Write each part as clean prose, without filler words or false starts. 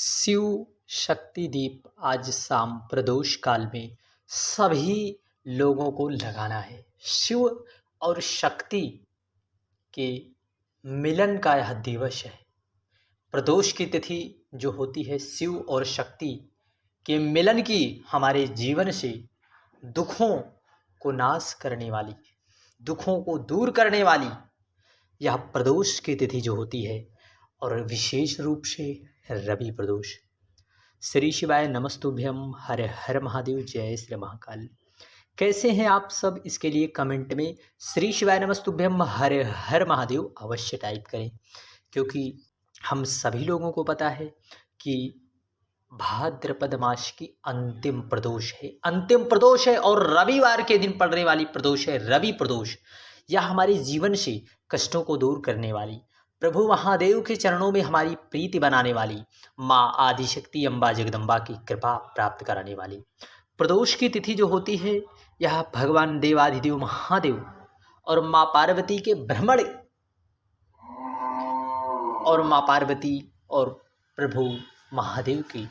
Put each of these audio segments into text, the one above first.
शिव शक्ति दीप आज शाम प्रदोष काल में सभी लोगों को लगाना है। शिव और शक्ति के मिलन का यह दिवस है। प्रदोष की तिथि जो होती है शिव और शक्ति के मिलन की, हमारे जीवन से दुखों को नाश करने वाली, दुखों को दूर करने वाली यह प्रदोष की तिथि जो होती है, और विशेष रूप से रवि प्रदोष। श्री शिवाय नमस्तुभ्यम, हर हर महादेव, जय श्री महाकाल। कैसे हैं आप सब? इसके लिए कमेंट में श्री शिवाय नमस्तुभ्यम हर हर महादेव अवश्य टाइप करें, क्योंकि हम सभी लोगों को पता है कि भाद्रपद मास की अंतिम प्रदोष है और रविवार के दिन पड़ने वाली प्रदोष है रवि प्रदोष। यह हमारे जीवन से कष्टों को दूर करने वाली, प्रभु महादेव के चरणों में हमारी प्रीति बनाने वाली, माँ आदिशक्ति अम्बा जगदम्बा की कृपा प्राप्त कराने वाली प्रदोष की तिथि जो होती है, यह भगवान देवाधिदेव महादेव और माँ पार्वती के भ्रमण और माँ पार्वती और प्रभु महादेव की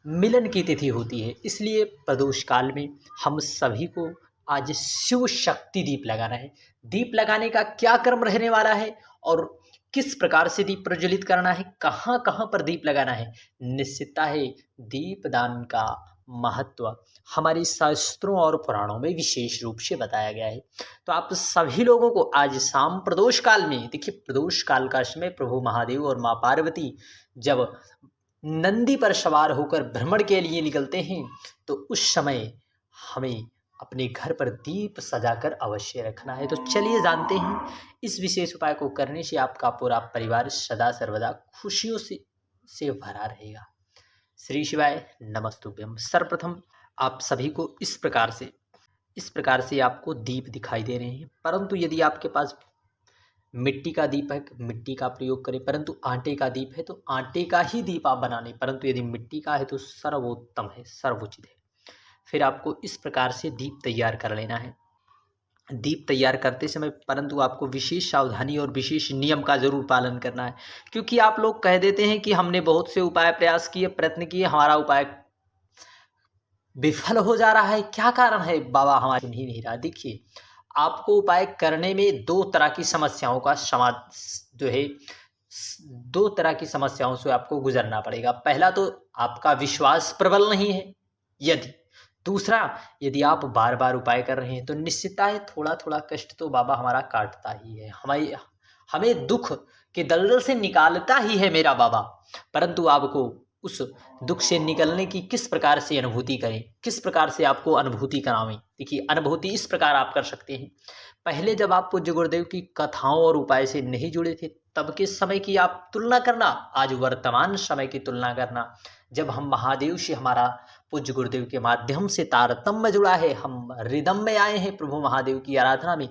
मिलन की तिथि होती है। इसलिए प्रदोष काल में हम सभी को आज शिव शक्ति दीप लगाना है। दीप लगाने का क्या क्रम रहने वाला है और किस प्रकार से दीप प्रज्वलित करना है, कहाँ कहाँ पर दीप लगाना है, निश्चितता है दीपदान का महत्व हमारे शास्त्रों और पुराणों में विशेष रूप से बताया गया है। तो आप सभी लोगों को आज शाम प्रदोष काल में, देखिए प्रदोष काल का समय प्रभु महादेव और माँ पार्वती जब नंदी पर सवार होकर भ्रमण के लिए निकलते हैं, तो उस समय हमें अपने घर पर दीप सजाकर अवश्य रखना है। तो चलिए जानते हैं इस विशेष उपाय को करने से आपका पूरा परिवार सदा सर्वदा खुशियों से भरा रहेगा। श्री शिवाय नमस्तुभ्यम। सर्वप्रथम आप सभी को इस प्रकार से आपको दीप दिखाई दे रहे हैं, परंतु यदि आपके पास मिट्टी का दीप है मिट्टी का प्रयोग करें, परंतु आटे का दीप है तो आटे का ही दीप आप बना लें, परंतु यदि मिट्टी का है तो सर्वोत्तम है, सर्वोचित है। फिर आपको इस प्रकार से दीप तैयार कर लेना है। दीप तैयार करते समय परंतु आपको विशेष सावधानी और विशेष नियम का जरूर पालन करना है, क्योंकि आप लोग कह देते हैं कि हमने बहुत से उपाय प्रयास किए, प्रयत्न किए, हमारा उपाय विफल हो जा रहा है। क्या कारण है बाबा? हमारे सुन ही नहीं रहा। देखिए, आपको उपाय करने में दो तरह की समस्याओं से आपको गुजरना पड़ेगा। पहला तो आपका विश्वास प्रबल नहीं है, दूसरा यदि आप बार बार उपाय कर रहे हैं तो निश्चितता है थोड़ा थोड़ा कष्ट तो बाबा हमारा काटता ही है, हमें दुख के दलदल से निकालता ही है मेरा बाबा। परंतु आपको उस दुख से निकलने की किस प्रकार से अनुभूति करें, किस प्रकार से आपको अनुभूति करावें। देखिए, अनुभूति इस प्रकार आप कर सकते हैं। पहले जब आप पूज्य गुरुदेव की कथाओं और उपाय से नहीं जुड़े थे, तब के समय की आप तुलना करना, आज वर्तमान समय की तुलना करना। जब हम महादेव से, हमारा पूज्य गुरुदेव के माध्यम से तारतम्य जुड़ा है, हम रिदम में आए हैं प्रभु महादेव की आराधना में,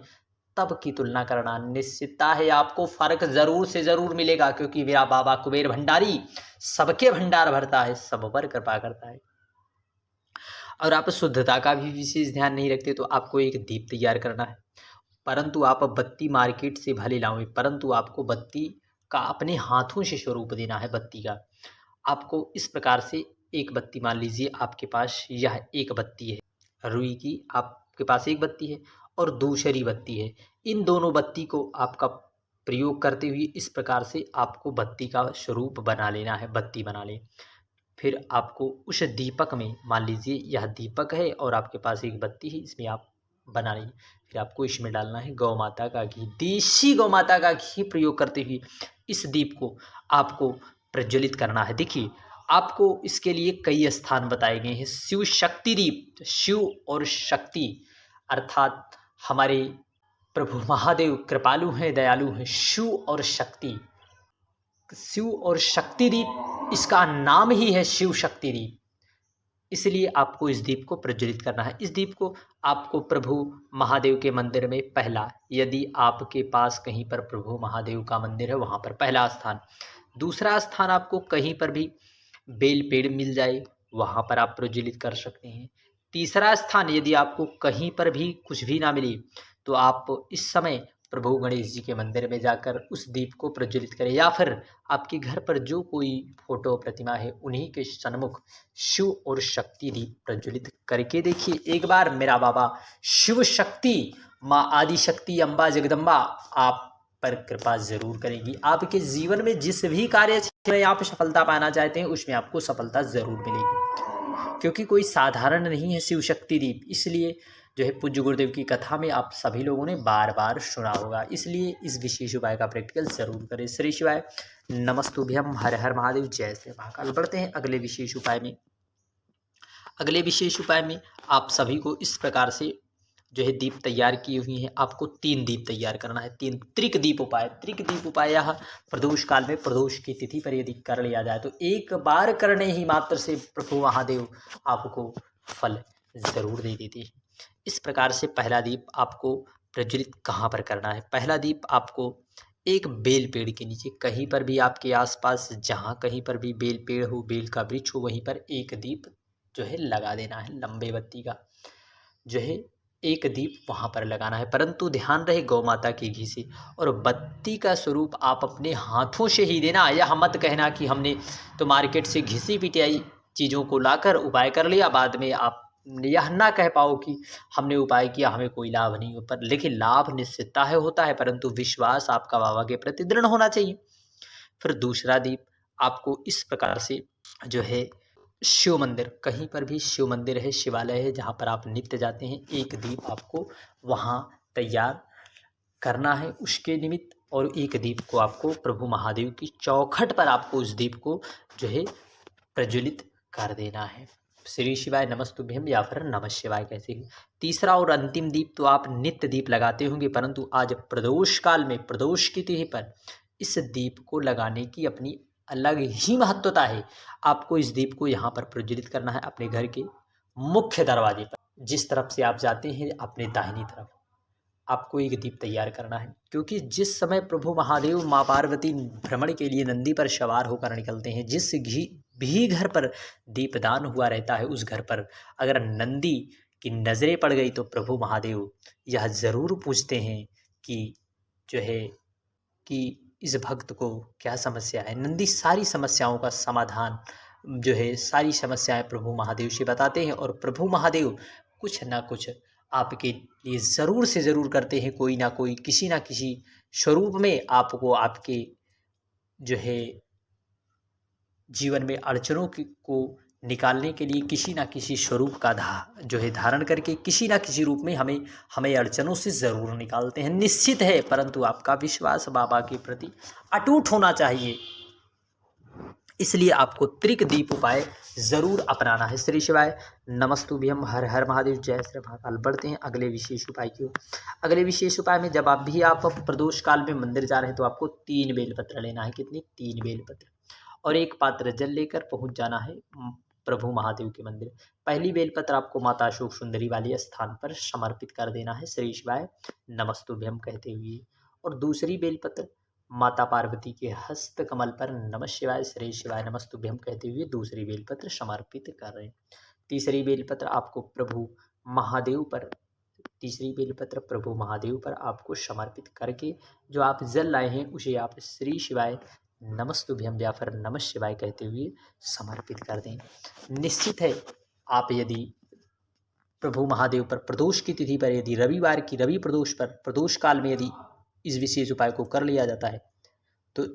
तब की तुलना करना। निश्चितता है आपको फर्क जरूर से जरूर मिलेगा, क्योंकि मेरा बाबा कुबेर भंडारी सबके भंडार भरता है, सब पर कृपा करता है। और आप शुद्धता का भी विशेष ध्यान नहीं रखते, तो आपको एक दीप तैयार करना है। परंतु आप बत्ती मार्केट से भले लाओ, परंतु आपको बत्ती का अपने हाथों से स्वरूप देना है। बत्ती का आपको इस प्रकार से एक बत्ती, मान लीजिए आपके पास यह एक बत्ती है रुई की, आपके पास एक बत्ती है और दूसरी बत्ती है। इन दोनों बत्ती को आपका प्रयोग करते हुए इस प्रकार से आपको बत्ती का स्वरूप बना लेना है, बत्ती बना लें। फिर आपको उस दीपक में, मान लीजिए यह दीपक है और आपके पास एक बत्ती है, इसमें आप बना लीजिए। फिर आपको इसमें डालना है गौ माता का घी, देसी गौ माता का घी प्रयोग करते हुए इस दीप को आपको प्रज्वलित करना है। देखिए, आपको इसके लिए कई स्थान बताए गए हैं। शिव शक्ति दीप, शिव और शक्ति अर्थात हमारे प्रभु महादेव कृपालु हैं, दयालु हैं। शिव और शक्ति दीप, इसका नाम ही है शिव शक्ति दीप, इसलिए आपको इस दीप को प्रज्वलित करना है। इस दीप को आपको प्रभु महादेव के मंदिर में पहला, यदि आपके पास कहीं पर प्रभु महादेव का मंदिर है वहाँ पर पहला स्थान। दूसरा स्थान आपको कहीं पर भी बेल पेड़ मिल जाए वहाँ पर आप प्रज्वलित कर सकते हैं। तीसरा स्थान, यदि आपको कहीं पर भी कुछ भी ना मिले तो आप इस समय प्रभु गणेश जी के मंदिर में जाकर उस दीप को प्रज्वलित करें, या फिर आपके घर पर जो कोई फोटो प्रतिमा है उन्हीं के सन्मुख शिव और शक्ति दीप प्रज्वलित करके देखिए। एक बार मेरा बाबा शिव शक्ति माँ आदि शक्ति अम्बा जगदम्बा आप पर कृपा जरूर करेंगी। आपके जीवन में जिस भी कार्य में आप सफलता पाना चाहते हैं उसमें आपको सफलता जरूर मिलेगी, क्योंकि कोई साधारण नहीं है शिव शक्ति दीप। इसलिए जो है पूज्य गुरुदेव की कथा में आप सभी लोगों ने बार बार सुना होगा, इसलिए इस विशेष उपाय का प्रैक्टिकल जरूर करें। श्री शिवाय नमस्तुभ्यम, हर हर महादेव, जय श्री महाकाल। बढ़ते हैं अगले विशेष उपाय में। अगले विशेष उपाय में आप सभी को इस प्रकार से जो है दीप तैयार की हुई हैं। आपको 3 दीप तैयार करना है, 3 त्रिक दीप उपाय। त्रिक दीप उपाय यह प्रदोष काल में प्रदोष की तिथि पर यदि कर लिया जाए तो एक बार करने ही मात्र से प्रभु महादेव आपको फल जरूर दे देते हैं। इस प्रकार से पहला दीप आपको प्रज्वलित कहाँ पर करना है? पहला दीप आपको एक बेल पेड़ के नीचे, कहीं पर भी आपके आसपास जहाँ कहीं पर भी बेल पेड़ हो, बेल का वृक्ष हो, वहीं पर एक दीप जो है लगा देना है। लंबे बत्ती का जो है एक दीप वहाँ पर लगाना है, परंतु ध्यान रहे गौ माता की घी से। और बत्ती का स्वरूप आप अपने हाथों से ही देना। यह मत कहना कि हमने तो मार्केट से घिसी पिटाई चीज़ों को लाकर उपाय कर लिया, बाद में आप यह ना कह पाओ कि हमने उपाय किया हमें कोई लाभ नहीं हो। पर लेकिन लाभ निश्चितता है होता है, परंतु विश्वास आपका बाबा के प्रति दृढ़ होना चाहिए। फिर दूसरा दीप आपको इस प्रकार से जो है शिव मंदिर, कहीं पर भी शिव मंदिर है, शिवालय है जहाँ पर आप नित्य जाते हैं, एक दीप आपको वहाँ तैयार करना है उसके निमित्त। और एक दीप को आपको प्रभु महादेव की चौखट पर आपको उस दीप को जो है प्रज्वलित कर देना है। श्री शिवाय नमस्तुभ्यम या फिर नमः शिवाय कैसे ही। तीसरा और अंतिम दीप तो आप नित्य दीप लगाते होंगे, परंतु आज प्रदोष काल में प्रदोष की तिथि पर इस दीप को लगाने की अपनी अलग ही महत्वता है। आपको इस दीप को यहाँ पर प्रज्वलित करना है अपने घर के मुख्य दरवाजे पर, जिस तरफ से आप जाते हैं अपने दाहिनी तरफ आपको एक दीप तैयार करना है। क्योंकि जिस समय प्रभु महादेव माँ पार्वती भ्रमण के लिए नंदी पर सवार होकर निकलते हैं, जिस भी घर पर दीपदान हुआ रहता है उस घर पर अगर नंदी की नज़रें पड़ गई तो प्रभु महादेव यह ज़रूर पूछते हैं कि जो है कि इस भक्त को क्या समस्या है। नंदी सारी समस्याओं का समाधान जो है, सारी समस्याएं प्रभु महादेव से बताते हैं, और प्रभु महादेव कुछ ना कुछ आपके लिए ज़रूर से ज़रूर करते हैं। कोई ना कोई किसी ना किसी स्वरूप में आपको आपके जो है जीवन में अड़चनों को निकालने के लिए किसी ना किसी स्वरूप का जो है धारण करके किसी ना किसी रूप में हमें अड़चनों से ज़रूर निकालते हैं, निश्चित है। परंतु आपका विश्वास बाबा के प्रति अटूट होना चाहिए, इसलिए आपको त्रिक दीप उपाय ज़रूर अपनाना है। श्री शिवाय नमस्तुभ्यम, हर हर महादेव, जय श्री महाकाल। बढ़ते हैं अगले विशेष उपाय की ओर। अगले विशेष उपाय में जब आप प्रदोष काल में मंदिर जा रहे हैं तो आपको 3 बेलपत्र लेना है। कितनी? 3 बेलपत्र और 1 पात्र जल लेकर पहुंच जाना है प्रभु महादेव के मंदिर। पहली बेलपत्र आपको माता अशोक सुंदरी वाले स्थान पर समर्पित कर देना है श्री शिवाय नमस्तुभ्यम कहते हुए। और दूसरी बेलपत्र माता पार्वती के हस्त कमल पर नमः शिवाय श्री शिवाय नमस्तुभ्यम कहते हुए दूसरी बेलपत्र समर्पित कर रहे हैं। तीसरी बेलपत्र आपको प्रभु महादेव पर प्रभु महादेव पर आपको समर्पित करके जो आप जल लाए हैं उसे आप श्री शिवाय नमस्तुभ्यम या फिर नमः शिवाय कहते हुए समर्पित कर दें। निश्चित है आप यदि प्रभु महादेव पर प्रदोष की तिथि पर यदि रविवार की रवि प्रदोष पर प्रदोष काल में यदि इस विशेष उपाय को कर लिया जाता है तो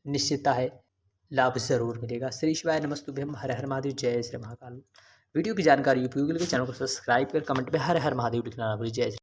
निश्चितता है लाभ जरूर मिलेगा। श्री शिवाय नमस्तुभ्यम, हर हर महादेव, जय श्री महाकाल। वीडियो की जानकारी उपयोगी लगे चैनल को सब्सक्राइब कर कमेंट में हर हर महादेव लिखना ना भूलिए। जय